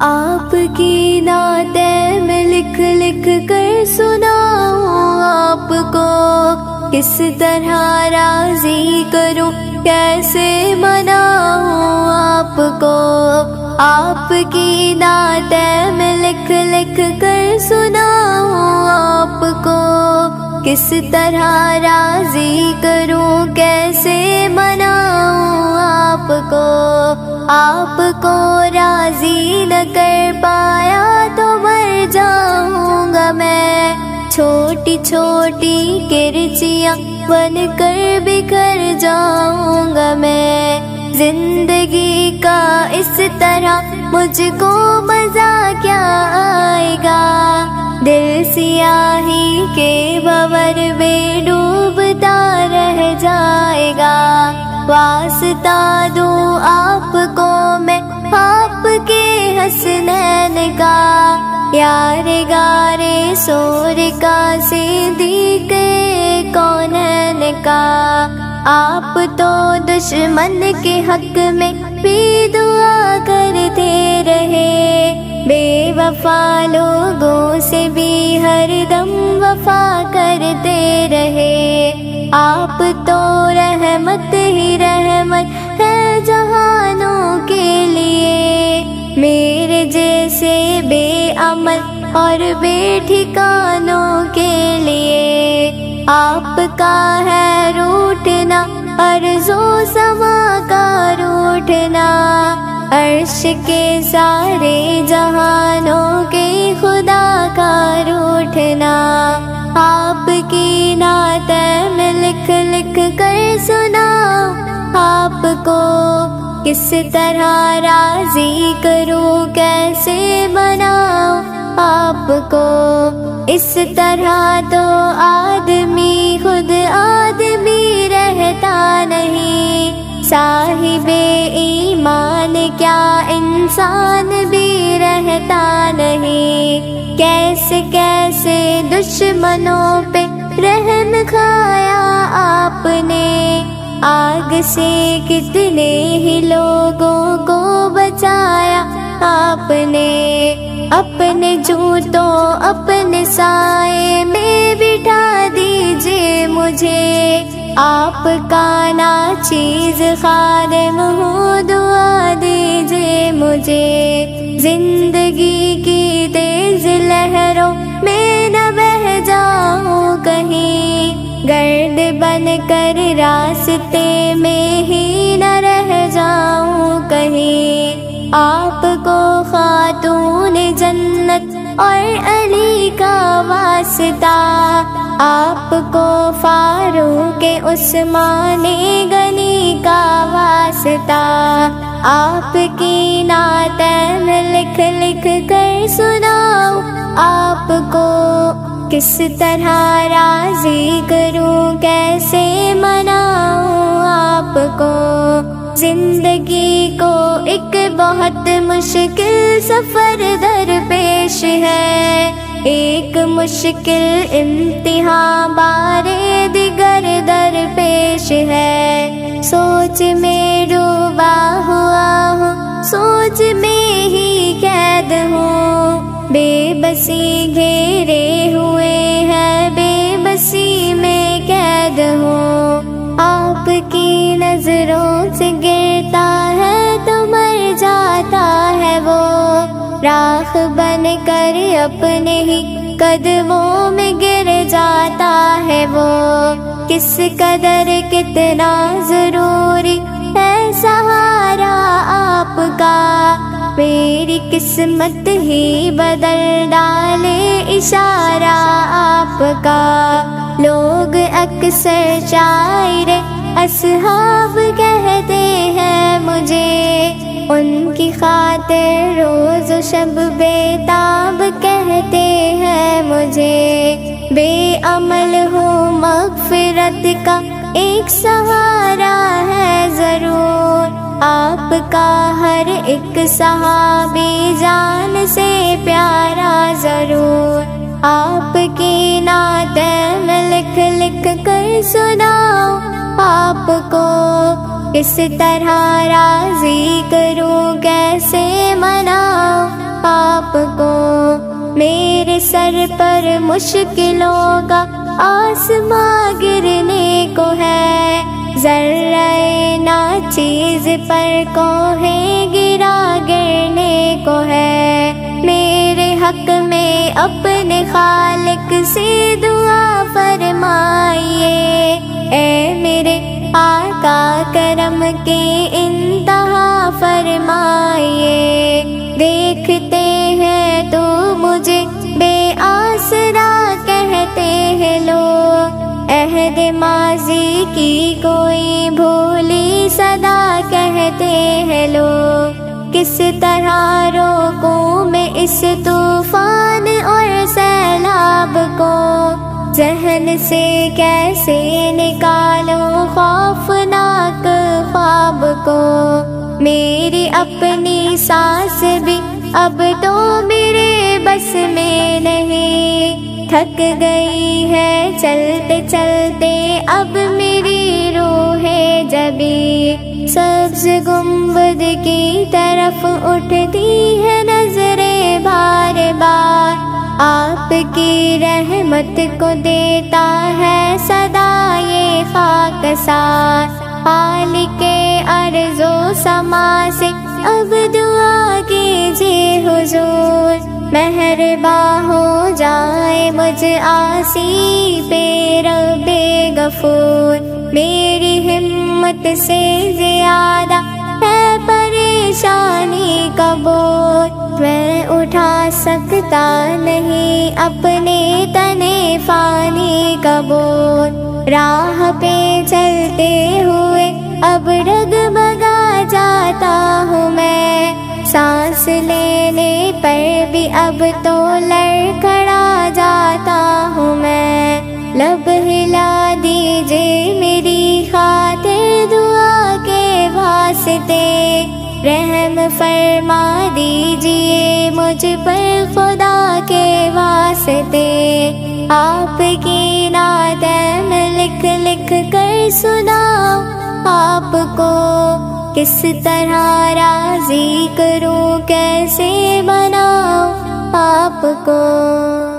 آپ کی نعتیں میں لکھ لکھ کر سناؤں آپ کو، کس طرح راضی کروں کیسے مناؤں آپ کو۔ آپ کی نعتیں میں لکھ لکھ کر سناؤں آپ کو، کس طرح راضی کروں کیسے مناؤں آپ کو۔ آپ کو راضی نہ کر پایا تو مر جاؤں گا میں، چھوٹی چھوٹی کرچیاں بن کر بکھر جاؤں گا میں۔ زندگی کا اس طرح مجھ کو مزہ کیا آئے گا، دل سیاہی کے بھنور میں ڈوبتا رہ جائے گا۔ واسطہ دوں آپ کو میں آپ کے حسنین کا، یار غارِ سور کا صدیق کونین کا۔ آپ تو دشمن کے حق میں بھی دعا کرتے رہے، بے وفا لوگوں سے بھی ہر دم وفا کرتے رہے۔ آپ تو رحمت ہی رحمت ہے جہانوں کے لیے، میرے جیسے بے عمل اور بے ٹھکانوں کے لیے۔ آپ کا ہے روٹنا عرض و سما کا روٹنا، عرش کے سارے جہانوں کے خدا کا روٹنا۔ آپ کی نعتیں میں لکھ لکھ کر سناؤں آپ کو، کس طرح راضی کروں کیسے مناؤں آپ کو۔ اس طرح تو آدمی خود آدمی رہتا نہیں، صاحب ایمان کیا انسان بھی رہتا نہیں۔ کیسے کیسے دشمنوں پہ رحم کھایا آپ نے، آگ سے کتنے ہی لوگوں کو بچایا آپ نے۔ اپنے جوتوں اپنے سائے میں بٹھا دیجئے مجھے، آپ کا ناچیز خادم ہوں دعا دیجئے مجھے۔ زندگی کی تیز لہروں میں نہ بہہ جاؤں کہیں، گرد بن کر راستے میں ہی نہ رہ جاؤں کہیں۔ آپ کو خاتون جنت اور علی کا واسطہ، آپ کو فاروق عثمان غنی کا واسطہ۔ آپ کی نعتیں میں لکھ لکھ کر سناؤں آپ کو، کس طرح راضی کروں کیسے مناؤں آپ کو۔ زندگی کو ایک بہت مشکل سفر درپیش ہے، ایک مشکل امتحان بارے دیگر درپیش ہے۔ سوچ میں ڈوبا ہوا ہوں، سوچ میں ہی قید ہوں، بے بسی گھیرے ہوئے ہیں، بے بسی میں قید ہوں۔ آپ کی نظروں سے گرتا ہے تو مر جاتا ہے وہ، راکھ بن کر اپنے ہی قدموں میں گر جاتا ہے وہ۔ کس قدر کتنا ضروری ہے سہارا آپ کا، میری قسمت ہی بدل ڈالے اشارہ آپ کا۔ لوگ اکثر شاعر اصحاب کہتے ہیں مجھے، ان کی خاطر روز و شب بیتاب کہتے ہیں مجھے۔ بے عمل ہوں مغفرت کا ایک سہارا ہے ضرور، آپ کا ہر ایک صحابی جان سے پیارا ضرور۔ آپ کی نعتیں میں لکھ لکھ کر سناؤں آپ کو، کس طرح راضی کروں کیسے مناؤں سر پر مشکلوں کا آسماں گرنے کو ہے، ذرہ ناچیز پر کوہ گرا گرنے کو ہے۔ میرے حق میں اپنے خالق سے دعا فرمائیے، اے میرے آقا کرم کے انتہا فرمائیے۔ دیکھتے ہیں تو مجھے بے آسرا کہتے ہیں لوگ، عہد ماضی کی کوئی بھولی صدا کہتے ہیں لوگ۔ کس طرح روکوں میں اس طوفان اور سیلاب کو، ذہن سے کیسے نکالوں خوفناک خواب کو۔ میری اپنی سانس بھی اب تو میرے بس میں نہیں، تھک گئی ہے چلتے چلتے اب میری روح جبی۔ سبز گنبد کی طرف اٹھتی ہے نظریں بار بار، آپ کی رحمت کو دیتا ہے صدا یہ خاکسار۔ خالق ارض و سما سے اب دعا کیجیے حضور، مہرباں ہو جائے مجھ عاصی پہ رب غفور۔ میری ہمت سے زیادہ ہے پریشانی کا بوجھ، میں اٹھا سکتا نہیں اپنے تنے فانی کا بوجھ۔ راہ پہ چلتے ہوئے اب ڈگمگا جاتا ہوں میں، سانس لینے پر بھی اب تو لڑکھڑا جاتا ہوں میں۔ لب ہلا دیجیے میری خاطر دعا کے واسطے، رحم فرما دیجیے مجھ پر خدا کے واسطے۔ آپ کی نعتیں میں لکھ لکھ کر سناؤں آپ کو، کس طرح راضی کروں کیسے بناؤں آپ کو۔